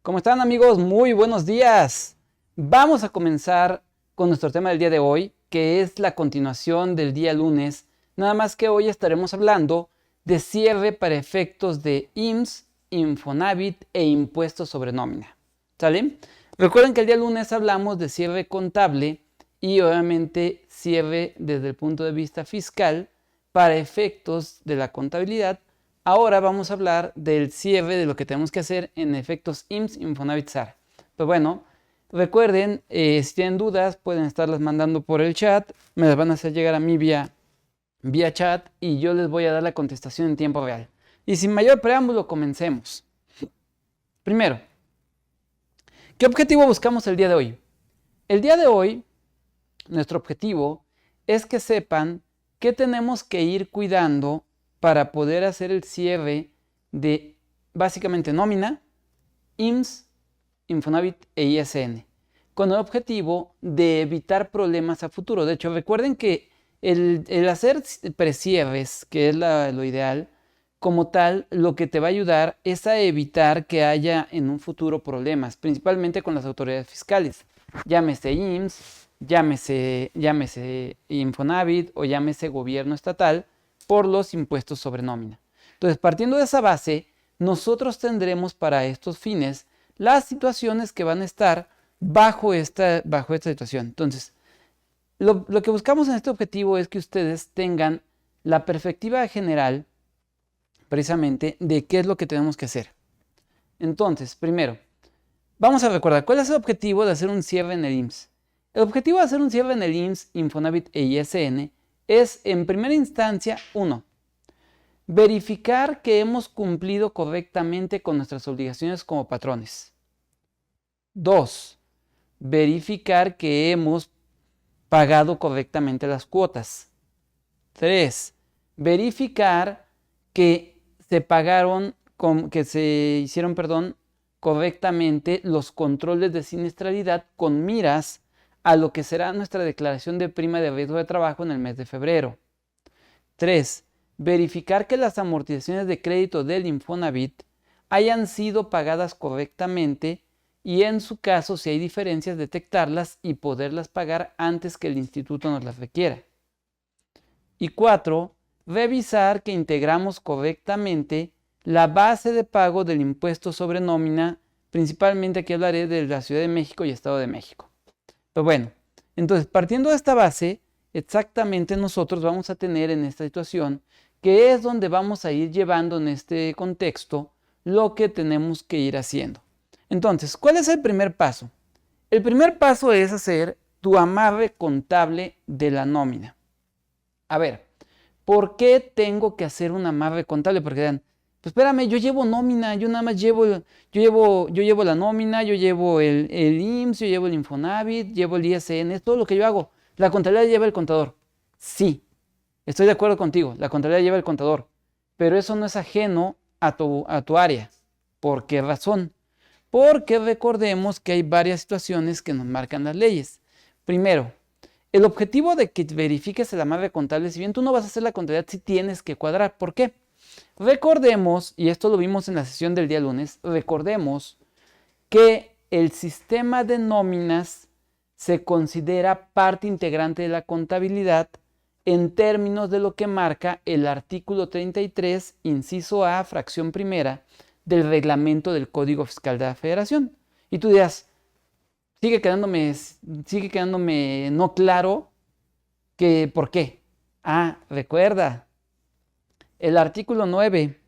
¿Cómo están, amigos? Muy buenos días. Vamos a comenzar con nuestro tema del día de hoy, que es la continuación del día lunes. Nada más que hoy estaremos hablando de cierre para efectos de IMSS, Infonavit e impuestos sobre nómina. ¿Sale? Recuerden que el día lunes hablamos de cierre contable y obviamente cierre desde el punto de vista fiscal para efectos de la contabilidad. Ahora vamos a hablar del cierre de lo que tenemos que hacer en efectos IMSS, Infonavit, SAR. Pues bueno, recuerden, si tienen dudas pueden estarlas mandando por el chat, me las van a hacer llegar a mí vía chat y yo les voy a dar la contestación en tiempo real. Y sin mayor preámbulo, comencemos. Primero, ¿qué objetivo buscamos el día de hoy? El día de hoy, nuestro objetivo es que sepan qué tenemos que ir cuidando para poder hacer el cierre de básicamente nómina, IMSS, Infonavit e ISN, con el objetivo de evitar problemas a futuro. De hecho, recuerden que el hacer precierres, que es lo ideal, como tal, lo que te va a ayudar es a evitar que haya en un futuro problemas, principalmente con las autoridades fiscales, llámese IMSS, llámese Infonavit o llámese gobierno estatal, por los impuestos sobre nómina. Entonces, partiendo de esa base, nosotros tendremos para estos fines las situaciones que van a estar bajo esta situación. Entonces, lo que buscamos en este objetivo es que ustedes tengan la perspectiva general, precisamente, de qué es lo que tenemos que hacer. Entonces, primero, vamos a recordar, ¿cuál es el objetivo de hacer un cierre en el IMSS? El objetivo de hacer un cierre en el IMSS, Infonavit e ISN es, en primera instancia, 1. Verificar que hemos cumplido correctamente con nuestras obligaciones como patrones. 2. Verificar que hemos pagado correctamente las cuotas. 3. Verificar que se hicieron correctamente los controles de siniestralidad con miras a lo que será nuestra declaración de prima de riesgo de trabajo en el mes de febrero. 3. Verificar que las amortizaciones de crédito del Infonavit hayan sido pagadas correctamente y, en su caso, si hay diferencias, detectarlas y poderlas pagar antes que el instituto nos las requiera. Y 4. Revisar que integramos correctamente la base de pago del impuesto sobre nómina, principalmente aquí hablaré de la Ciudad de México y Estado de México. Pero bueno, entonces partiendo de esta base, exactamente nosotros vamos a tener en esta situación, que es donde vamos a ir llevando en este contexto lo que tenemos que ir haciendo. Entonces, ¿cuál es el primer paso? El primer paso es hacer tu amarre contable de la nómina. A ver, ¿por qué tengo que hacer un amarre contable? Porque dirán, pues espérame, yo llevo nómina, yo nada más llevo la nómina, yo llevo el IMSS, yo llevo el Infonavit, llevo el ISN, es todo lo que yo hago. La contabilidad lleva el contador. Sí, estoy de acuerdo contigo, la contabilidad lleva el contador, pero eso no es ajeno a tu área. ¿Por qué razón? Porque recordemos que hay varias situaciones que nos marcan las leyes. Primero, el objetivo de que verifiques el amarre contable, si bien tú no vas a hacer la contabilidad, sí tienes que cuadrar. ¿Por qué? Recordemos, y esto lo vimos en la sesión del día lunes, recordemos que el sistema de nóminas se considera parte integrante de la contabilidad en términos de lo que marca el artículo 33, inciso A, fracción primera, del reglamento del Código Fiscal de la Federación. Y tú dirás, sigue quedándome no claro que por qué. Recuerda, el artículo 9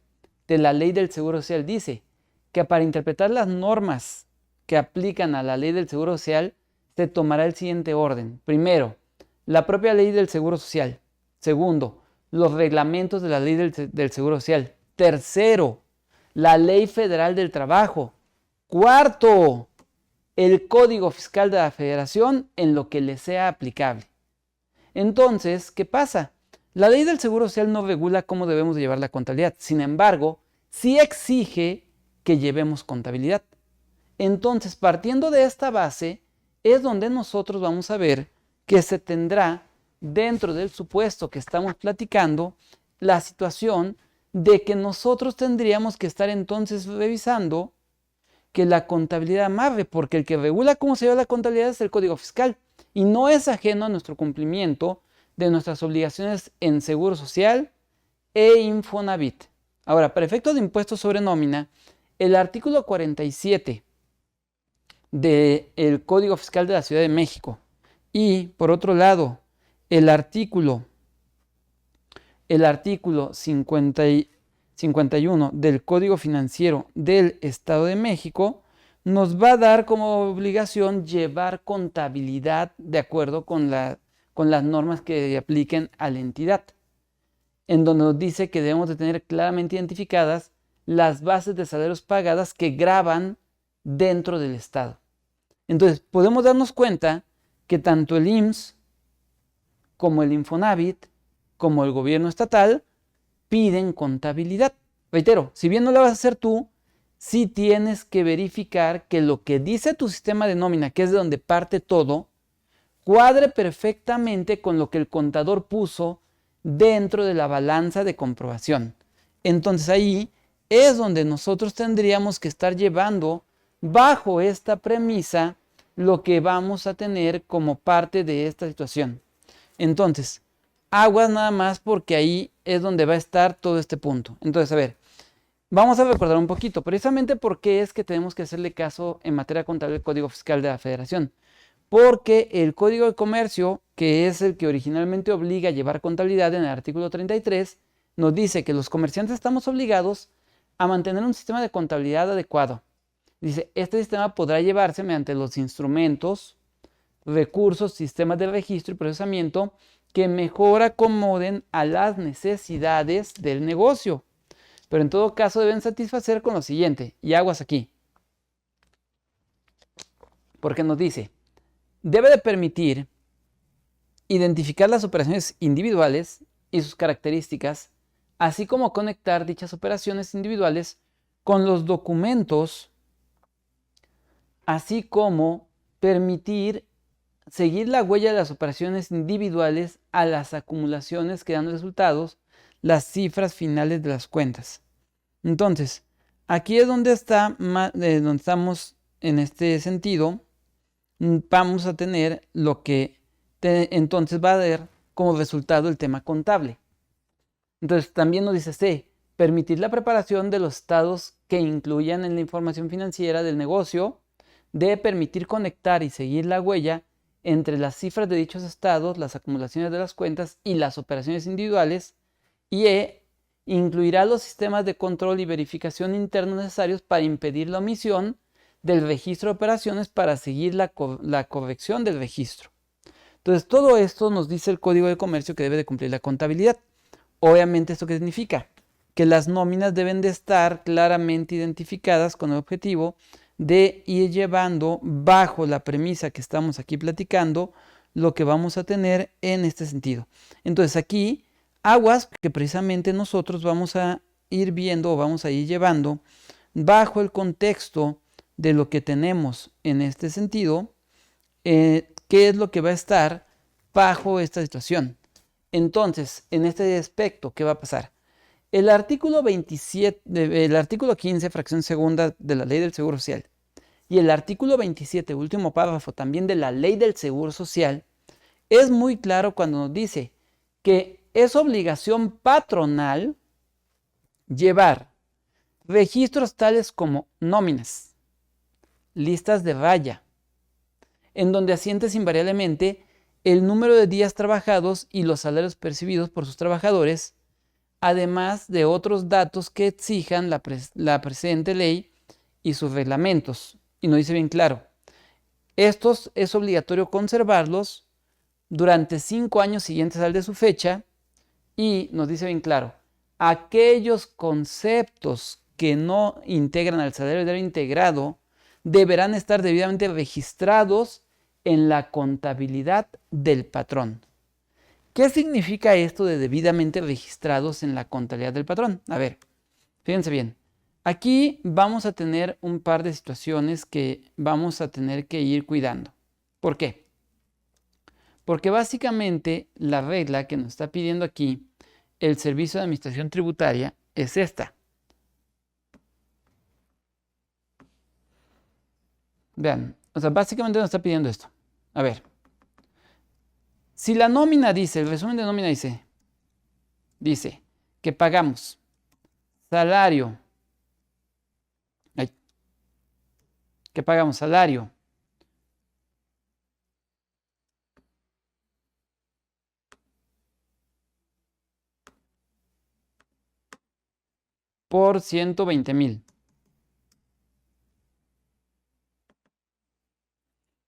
de la Ley del Seguro Social dice que para interpretar las normas que aplican a la Ley del Seguro Social se tomará el siguiente orden. Primero, la propia Ley del Seguro Social. Segundo, los reglamentos de la Ley del Seguro Social. Tercero, la Ley Federal del Trabajo. Cuarto, el Código Fiscal de la Federación en lo que le sea aplicable. Entonces, ¿qué pasa? La Ley del Seguro Social no regula cómo debemos de llevar la contabilidad. Sin embargo, sí exige que llevemos contabilidad. Entonces, partiendo de esta base, es donde nosotros vamos a ver que se tendrá, dentro del supuesto que estamos platicando, la situación de que nosotros tendríamos que estar entonces revisando que la contabilidad amarre, porque el que regula cómo se lleva la contabilidad es el Código Fiscal y no es ajeno a nuestro cumplimiento de nuestras obligaciones en Seguro Social e Infonavit. Ahora, para efectos de impuestos sobre nómina, el artículo 47 del Código Fiscal de la Ciudad de México y, por otro lado, el artículo 51 del Código Financiero del Estado de México nos va a dar como obligación llevar contabilidad de acuerdo con las normas que apliquen a la entidad, en donde nos dice que debemos de tener claramente identificadas las bases de salarios pagadas que gravan dentro del Estado. Entonces, podemos darnos cuenta que tanto el IMSS como el Infonavit, como el gobierno estatal, piden contabilidad. Reitero, si bien no la vas a hacer tú, sí tienes que verificar que lo que dice tu sistema de nómina, que es de donde parte todo, cuadre perfectamente con lo que el contador puso dentro de la balanza de comprobación. Entonces ahí es donde nosotros tendríamos que estar llevando bajo esta premisa lo que vamos a tener como parte de esta situación. Entonces, aguas nada más porque ahí es donde va a estar todo este punto. Entonces, a ver, vamos a recordar un poquito, precisamente por qué es que tenemos que hacerle caso en materia contable al Código Fiscal de la Federación. Porque el Código de Comercio, que es el que originalmente obliga a llevar contabilidad en el artículo 33, nos dice que los comerciantes estamos obligados a mantener un sistema de contabilidad adecuado. Dice, este sistema podrá llevarse mediante los instrumentos, recursos, sistemas de registro y procesamiento que mejor acomoden a las necesidades del negocio. Pero en todo caso deben satisfacer con lo siguiente, y aguas aquí. Porque nos dice, debe de permitir identificar las operaciones individuales y sus características, así como conectar dichas operaciones individuales con los documentos, así como permitir seguir la huella de las operaciones individuales a las acumulaciones que dan resultados, las cifras finales de las cuentas. Entonces, aquí es donde donde estamos en este sentido. Vamos a tener lo que entonces va a dar como resultado el tema contable. Entonces, también nos dice C, permitir la preparación de los estados que incluyan en la información financiera del negocio, debe permitir conectar y seguir la huella entre las cifras de dichos estados, las acumulaciones de las cuentas y las operaciones individuales, y E, incluirá los sistemas de control y verificación internos necesarios para impedir la omisión del registro de operaciones para seguir la corrección del registro. Entonces, todo esto nos dice el Código de Comercio que debe de cumplir la contabilidad. Obviamente, ¿esto qué significa? Que las nóminas deben de estar claramente identificadas con el objetivo de ir llevando bajo la premisa que estamos aquí platicando lo que vamos a tener en este sentido. Entonces aquí, aguas que precisamente nosotros vamos a ir viendo o vamos a ir llevando bajo el contexto de lo que tenemos en este sentido, qué es lo que va a estar bajo esta situación. Entonces, en este aspecto, ¿qué va a pasar? El artículo 15, fracción segunda de la Ley del Seguro Social y el artículo 27, último párrafo también de la Ley del Seguro Social, es muy claro cuando nos dice que es obligación patronal llevar registros tales como nóminas, listas de raya, en donde asientes invariablemente el número de días trabajados y los salarios percibidos por sus trabajadores, además de otros datos que exijan la presente ley y sus reglamentos. Y nos dice bien claro, estos es obligatorio conservarlos durante 5 años siguientes al de su fecha, y nos dice bien claro, aquellos conceptos que no integran al salario diario integrado deberán estar debidamente registrados en la contabilidad del patrón. ¿Qué significa esto de debidamente registrados en la contabilidad del patrón? A ver, fíjense bien. Aquí vamos a tener un par de situaciones que vamos a tener que ir cuidando. ¿Por qué? Porque básicamente la regla que nos está pidiendo aquí el Servicio de Administración Tributaria es esta. Vean, o sea, básicamente nos está pidiendo esto. A ver, si la nómina dice, el resumen de nómina dice que pagamos salario, ay, que pagamos salario por 120,000.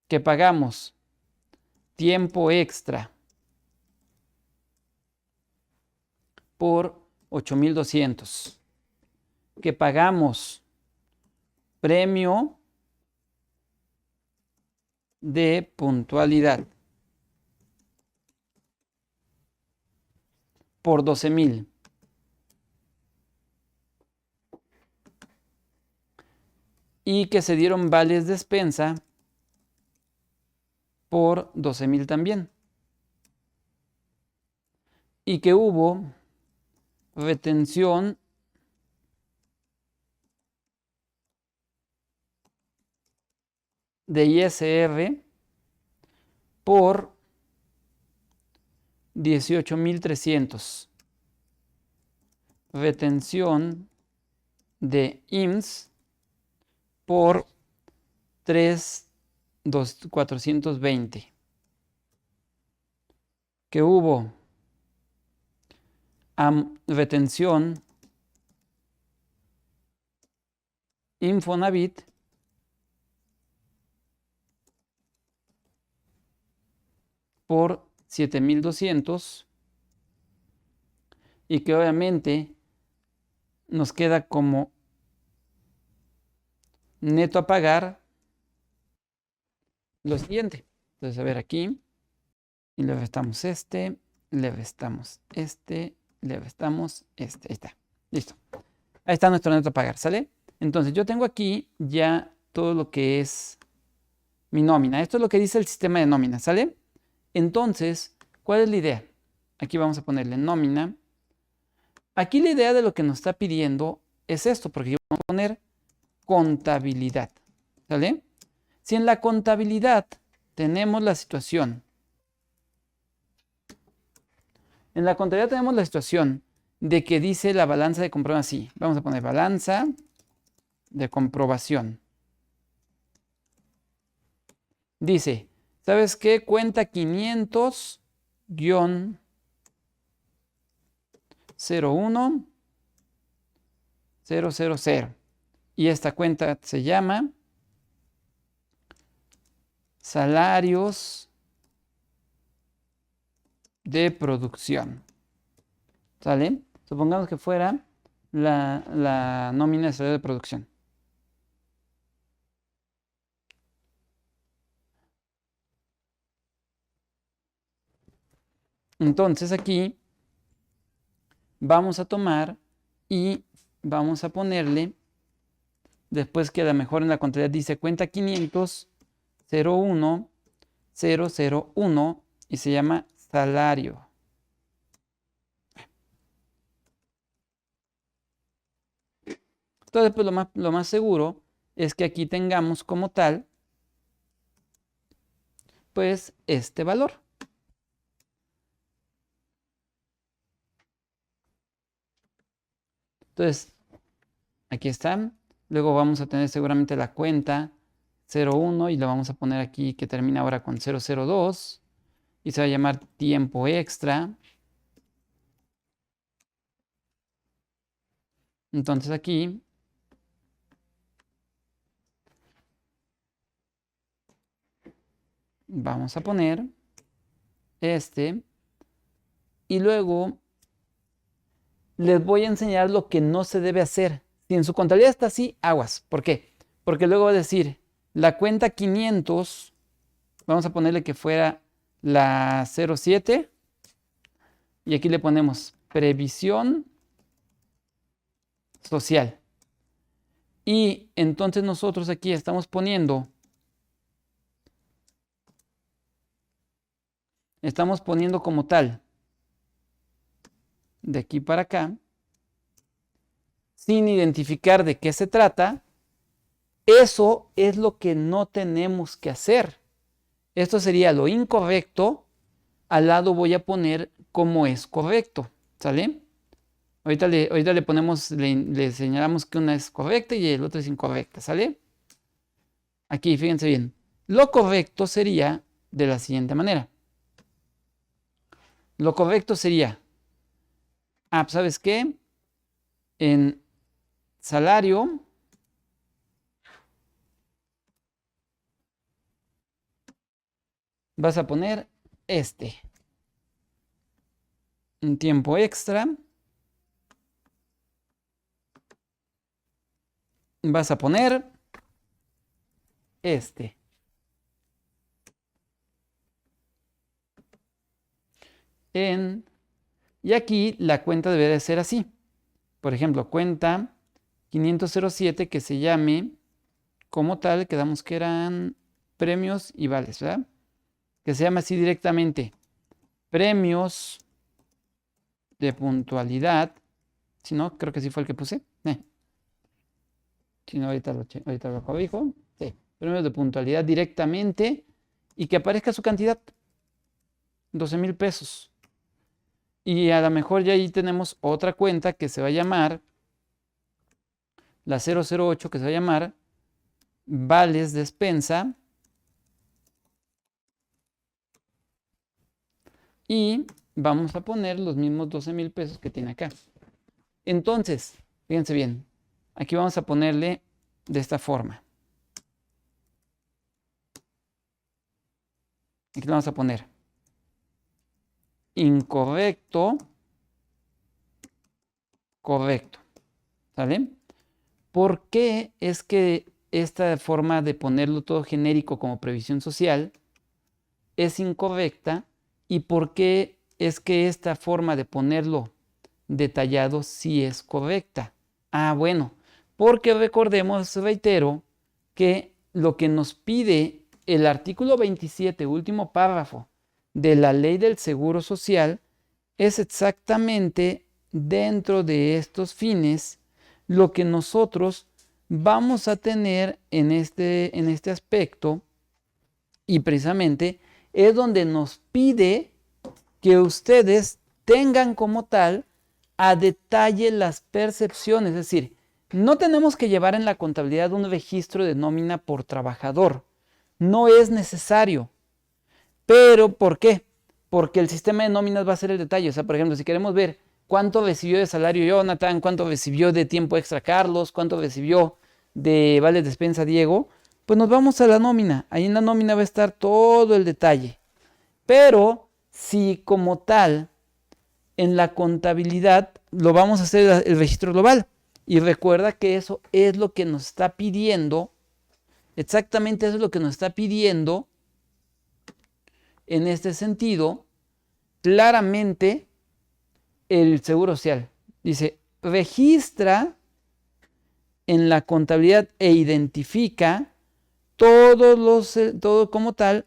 Que pagamos tiempo extra por 8,200. Que pagamos premio de puntualidad por 12,000. Y que se dieron vales de despensa por 12,000 también. Y que hubo retención de ISR por 18,300. Retención de IMSS por 3,420. Que hubo retención Infonavit por 7,200 y que obviamente nos queda como neto a pagar lo siguiente. Entonces, a ver aquí, y le restamos este, le restamos este, le restamos este. Ahí está. Listo. Ahí está nuestro neto a pagar, ¿sale? Entonces, yo tengo aquí ya todo lo que es mi nómina. Esto es lo que dice el sistema de nómina, ¿sale? Entonces, ¿cuál es la idea? Aquí vamos a ponerle nómina. Aquí la idea de lo que nos está pidiendo es esto, porque yo voy a poner contabilidad, ¿sale? Si en la contabilidad tenemos la situación, de que dice la balanza de comprobación así, vamos a poner balanza de comprobación. Dice, ¿sabes qué? Cuenta 500-01 000. Y esta cuenta se llama salarios de producción. ¿Sale? Supongamos que fuera la nómina de salario de producción. Entonces aquí vamos a tomar y vamos a ponerle, después que a lo mejor en la contabilidad dice cuenta 500-01 001 y se llama salario. Entonces, pues lo más seguro es que aquí tengamos como tal, pues este valor. Entonces, aquí están. Luego vamos a tener seguramente la cuenta 01 y lo vamos a poner aquí que termina ahora con 002 y se va a llamar tiempo extra. Entonces aquí vamos a poner este y luego les voy a enseñar lo que no se debe hacer. Si en su contabilidad está así, aguas. ¿Por qué? Porque luego va a decir la cuenta 500, vamos a ponerle que fuera la 07 y aquí le ponemos previsión social. Y entonces nosotros aquí estamos poniendo como tal, de aquí para acá, sin identificar de qué se trata, Eso es lo que no tenemos que hacer. Esto sería lo incorrecto. Al lado voy a poner cómo es correcto. ¿Sale? Ahorita le ponemos, le señalamos que una es correcta y el otro es incorrecta. ¿Sale? Aquí, fíjense bien. Lo correcto sería de la siguiente manera. Lo correcto sería, ¿sabes qué? En salario vas a poner un tiempo extra. Vas a poner y aquí la cuenta debe de ser así. Por ejemplo, cuenta 507 que se llame como tal, quedamos que eran premios y vales, ¿verdad? Que se llama así directamente, premios de puntualidad. Si no, creo que sí fue el que puse. Si no, ahorita lo corrijo. Sí, premios de puntualidad directamente y que aparezca su cantidad, 12,000 pesos. Y a lo mejor ya ahí tenemos otra cuenta que se va a llamar, la 008, que se va a llamar vales despensa. Y vamos a poner los mismos 12,000 pesos que tiene acá. Entonces, fíjense bien, aquí vamos a ponerle de esta forma. Aquí le vamos a poner incorrecto, correcto. ¿Sale? ¿Por qué es que esta forma de ponerlo todo genérico como previsión social es incorrecta? ¿Y por qué es que esta forma de ponerlo detallado sí es correcta? Bueno, porque recordemos, reitero, que lo que nos pide el artículo 27, último párrafo de la Ley del Seguro Social, es exactamente dentro de estos fines lo que nosotros vamos a tener en este aspecto, y precisamente es donde nos pide que ustedes tengan como tal a detalle las percepciones. Es decir, no tenemos que llevar en la contabilidad un registro de nómina por trabajador. No es necesario. Pero, ¿por qué? Porque el sistema de nóminas va a ser el detalle. O sea, por ejemplo, si queremos ver cuánto recibió de salario Jonathan, cuánto recibió de tiempo extra Carlos, cuánto recibió de vales despensa Diego, pues nos vamos a la nómina. Ahí en la nómina va a estar todo el detalle. Pero si como tal en la contabilidad lo vamos a hacer el registro global, y recuerda que eso es lo que nos está pidiendo, exactamente eso es lo que nos está pidiendo en este sentido claramente el Seguro Social. Dice, registra en la contabilidad e identifica como tal,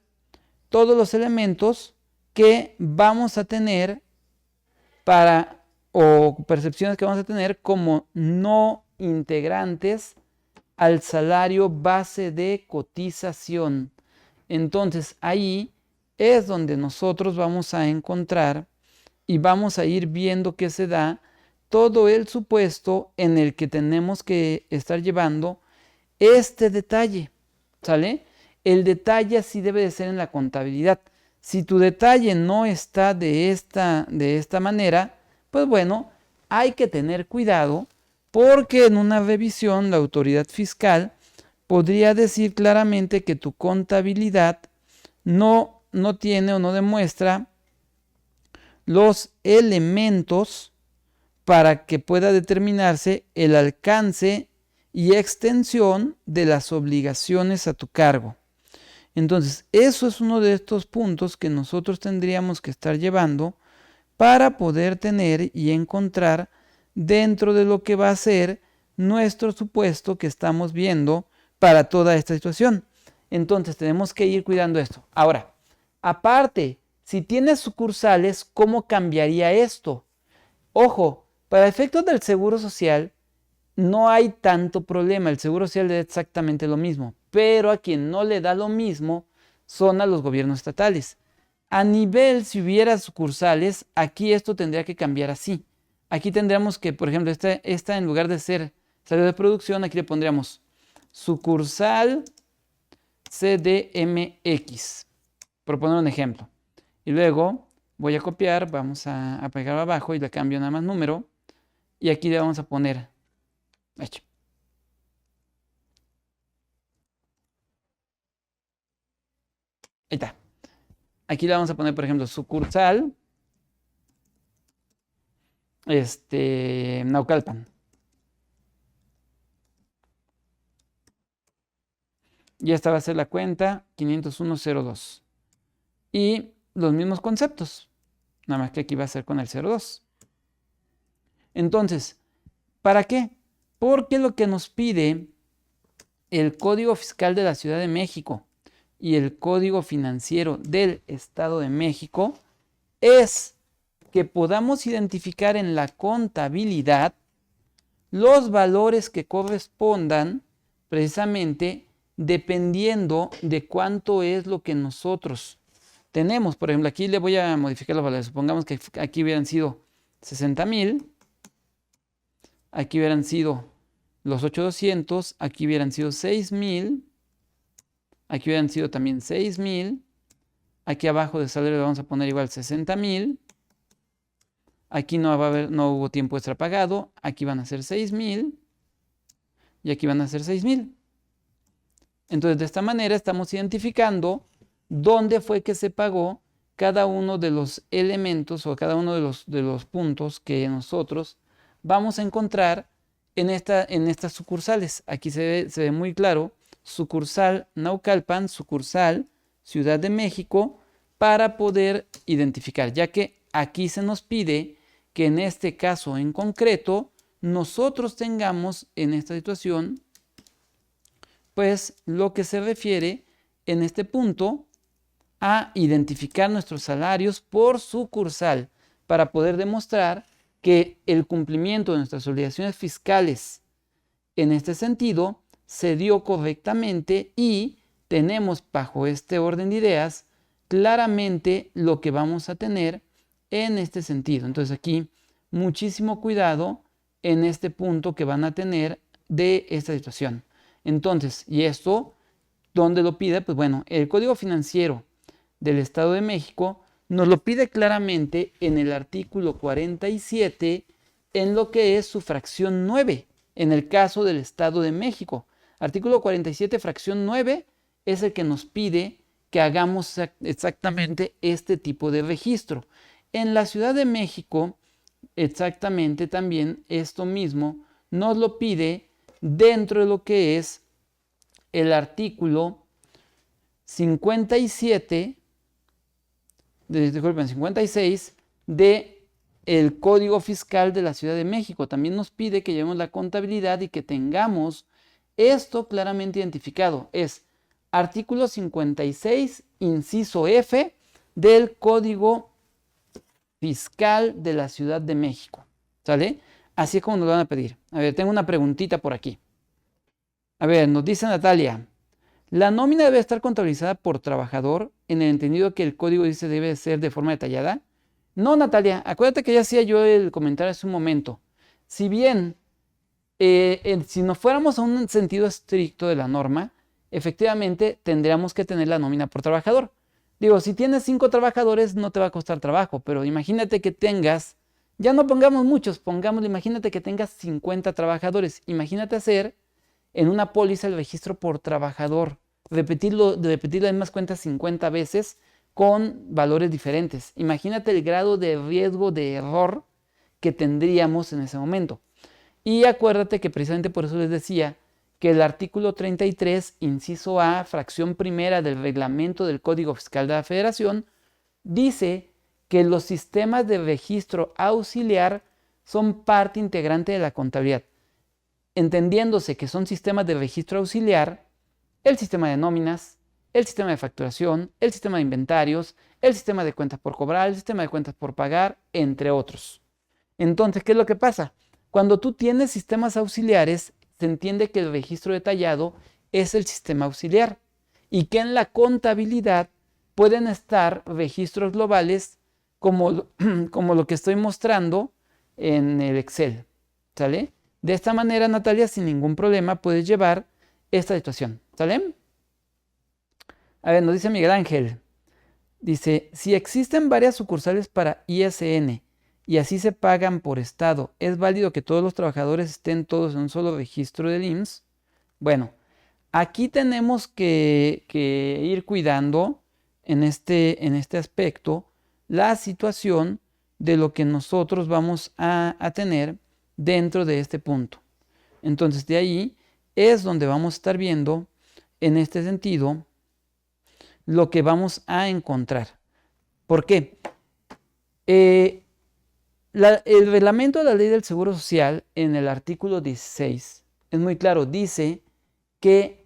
todos los elementos que vamos a tener o percepciones que vamos a tener como no integrantes al salario base de cotización. Entonces ahí es donde nosotros vamos a encontrar y vamos a ir viendo que se da todo el supuesto en el que tenemos que estar llevando este detalle, ¿sale? El detalle así debe de ser en la contabilidad. Si tu detalle no está de esta manera, pues bueno, hay que tener cuidado porque en una revisión la autoridad fiscal podría decir claramente que tu contabilidad no tiene o no demuestra los elementos para que pueda determinarse el alcance y extensión de las obligaciones a tu cargo. Entonces, eso es uno de estos puntos que nosotros tendríamos que estar llevando para poder tener y encontrar dentro de lo que va a ser nuestro supuesto que estamos viendo para toda esta situación. Entonces, tenemos que ir cuidando esto. Ahora, aparte, si tienes sucursales, ¿cómo cambiaría esto? Ojo, para efectos del Seguro Social, no hay tanto problema, el Seguro Social le da exactamente lo mismo, pero a quien no le da lo mismo son a los gobiernos estatales. A nivel, si hubiera sucursales, aquí esto tendría que cambiar así. Aquí tendríamos que, por ejemplo, esta en lugar de ser salida de producción, aquí le pondríamos sucursal CDMX, por poner un ejemplo. Y luego voy a copiar, vamos a pegar abajo y le cambio nada más número. Y aquí le vamos a poner, hecho. Ahí está. Aquí le vamos a poner, por ejemplo, sucursal, Naucalpan. Y esta va a ser la cuenta 50102. Y los mismos conceptos, nada más que aquí va a ser con el 02. Entonces, ¿para qué? Porque lo que nos pide el Código Fiscal de la Ciudad de México y el Código Financiero del Estado de México es que podamos identificar en la contabilidad los valores que correspondan precisamente dependiendo de cuánto es lo que nosotros tenemos. Por ejemplo, aquí le voy a modificar los valores. Supongamos que aquí hubieran sido 60,000, aquí hubieran sido los 8,200, aquí hubieran sido 6,000, aquí hubieran sido también 6,000, aquí abajo de salario le vamos a poner igual 60,000, aquí no hubo tiempo extra pagado, aquí van a ser 6,000 y aquí van a ser 6,000. Entonces, de esta manera estamos identificando dónde fue que se pagó cada uno de los elementos o cada uno de los puntos que nosotros vamos a encontrar en estas sucursales. Aquí se ve muy claro, sucursal Naucalpan, sucursal Ciudad de México, para poder identificar, ya que aquí se nos pide que en este caso en concreto nosotros tengamos en esta situación pues lo que se refiere en este punto a identificar nuestros salarios por sucursal para poder demostrar que el cumplimiento de nuestras obligaciones fiscales en este sentido se dio correctamente y tenemos bajo este orden de ideas claramente lo que vamos a tener en este sentido. Entonces aquí muchísimo cuidado en este punto que van a tener de esta situación. Entonces, ¿y esto dónde lo pide? Pues bueno, el Código Financiero del Estado de México nos lo pide claramente en el artículo 47 en lo que es su fracción 9, en el caso del Estado de México. Artículo 47, fracción 9, es el que nos pide que hagamos exactamente este tipo de registro. En la Ciudad de México, exactamente también esto mismo nos lo pide dentro de lo que es el artículo 57, disculpen, 56 de el Código Fiscal de la Ciudad de México. También nos pide que llevemos la contabilidad y que tengamos esto claramente identificado. Es artículo 56, inciso F del Código Fiscal de la Ciudad de México. ¿Sale? Así es como nos van a pedir. A ver, tengo una preguntita por aquí. A ver, nos dice Natalia, la nómina debe estar contabilizada por trabajador en el entendido que el código dice debe ser de forma detallada. No, Natalia, acuérdate que ya hacía yo el comentario hace un momento. Si bien, si nos fuéramos a un sentido estricto de la norma, efectivamente tendríamos que tener la nómina por trabajador. Digo, si tienes 5 trabajadores no te va a costar trabajo, pero imagínate que tengas, ya no pongamos muchos, imagínate que tengas 50 trabajadores. Imagínate hacer en una póliza el registro por trabajador, repetir las mismas cuentas 50 veces con valores diferentes. Imagínate el grado de riesgo de error que tendríamos en ese momento. Y acuérdate que precisamente por eso les decía que el artículo 33, inciso A, fracción primera del reglamento del Código Fiscal de la Federación, dice que los sistemas de registro auxiliar son parte integrante de la contabilidad. Entendiéndose que son sistemas de registro auxiliar, el sistema de nóminas, el sistema de facturación, el sistema de inventarios, el sistema de cuentas por cobrar, el sistema de cuentas por pagar, entre otros. Entonces, ¿qué es lo que pasa? Cuando tú tienes sistemas auxiliares, se entiende que el registro detallado es el sistema auxiliar y que en la contabilidad pueden estar registros globales como, como lo que estoy mostrando en el Excel, ¿sale? De esta manera, Natalia, sin ningún problema puedes llevar esta situación, ¿sale? A ver, nos dice Miguel Ángel, dice, si existen varias sucursales para ISN y así se pagan por estado, ¿es válido que todos los trabajadores estén todos en un solo registro del IMSS? Bueno, aquí tenemos que ir cuidando en este aspecto la situación de lo que nosotros vamos a tener dentro de este punto. Entonces, de ahí es donde vamos a estar viendo, en este sentido, lo que vamos a encontrar. ¿Por qué? El reglamento de la Ley del Seguro Social, en el artículo 16, es muy claro, dice que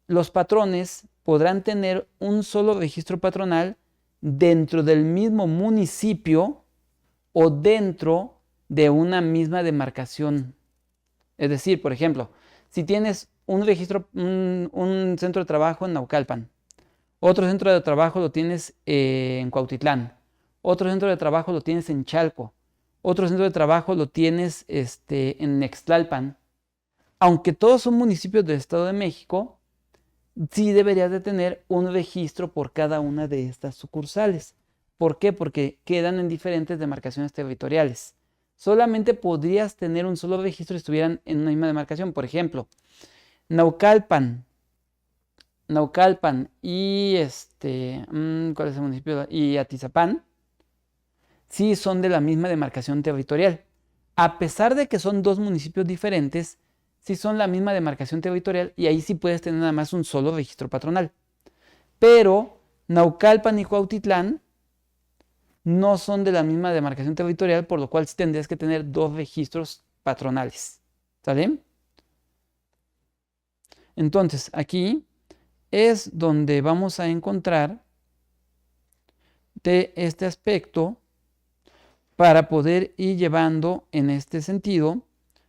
los patrones podrán tener un solo registro patronal dentro del mismo municipio o dentro de una misma demarcación. Es decir, por ejemplo, si tienes un registro, un centro de trabajo en Naucalpan, otro centro de trabajo lo tienes en Cuautitlán, otro centro de trabajo lo tienes en Chalco, otro centro de trabajo lo tienes en Nextlalpan, aunque todos son municipios del Estado de México, sí deberías de tener un registro por cada una de estas sucursales. ¿Por qué? Porque quedan en diferentes demarcaciones territoriales. Solamente podrías tener un solo registro si estuvieran en una misma demarcación. Por ejemplo, Naucalpan y ¿cuál es el municipio? Y Atizapán, sí son de la misma demarcación territorial. A pesar de que son dos municipios diferentes, sí son la misma demarcación territorial y ahí sí puedes tener nada más un solo registro patronal. Pero Naucalpan y Cuautitlán no son de la misma demarcación territorial, por lo cual sí tendrías que tener dos registros patronales. ¿Sale? Entonces, aquí es donde vamos a encontrar de este aspecto para poder ir llevando en este sentido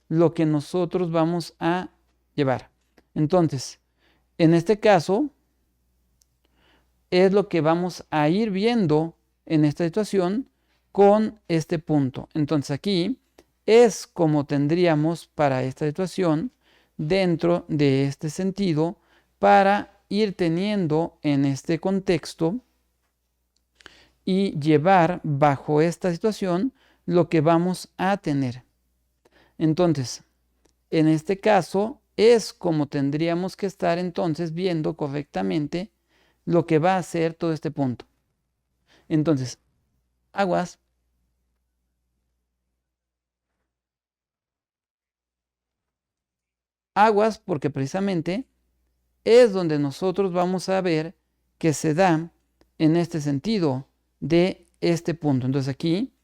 lo que nosotros vamos a llevar. Entonces, en este caso, es lo que vamos a ir viendo en esta situación con este punto. Entonces, aquí es como tendríamos para esta situación dentro de este sentido para ir teniendo en este contexto y llevar bajo esta situación lo que vamos a tener. Entonces, en este caso es como tendríamos que estar entonces viendo correctamente lo que va a ser todo este punto. Entonces, aguas. Aguas porque precisamente es donde nosotros vamos a ver que se da en este sentido de este punto. Entonces aquí,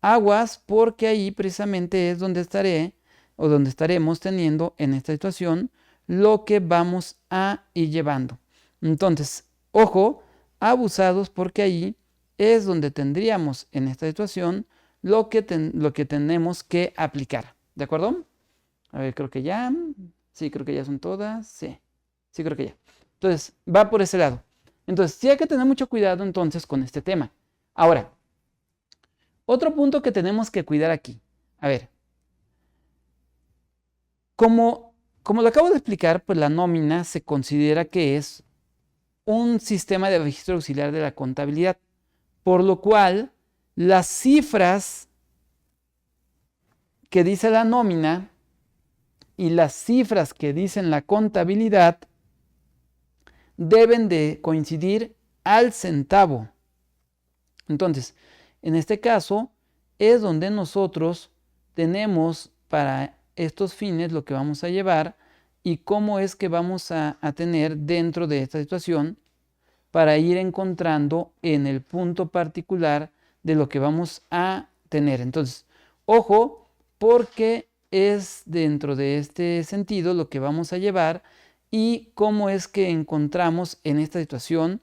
aguas porque ahí precisamente es donde estaré o donde estaremos teniendo en esta situación lo que vamos a ir llevando. Entonces, ojo, abusados porque ahí es donde tendríamos en esta situación lo que tenemos que aplicar. ¿De acuerdo? A ver, creo que ya. Sí, creo que ya son todas. Sí, sí creo que ya. Entonces, va por ese lado. Entonces, sí hay que tener mucho cuidado entonces con este tema. Ahora, otro punto que tenemos que cuidar aquí. A ver, como lo acabo de explicar, pues la nómina se considera que es un sistema de registro auxiliar de la contabilidad, por lo cual las cifras que dice la nómina y las cifras que dicen la contabilidad deben de coincidir al centavo. Entonces, en este caso es donde nosotros tenemos para estos fines lo que vamos a llevar y cómo es que vamos a tener dentro de esta situación para ir encontrando en el punto particular de lo que vamos a tener. Entonces, ojo, porque es dentro de este sentido lo que vamos a llevar y cómo es que encontramos en esta situación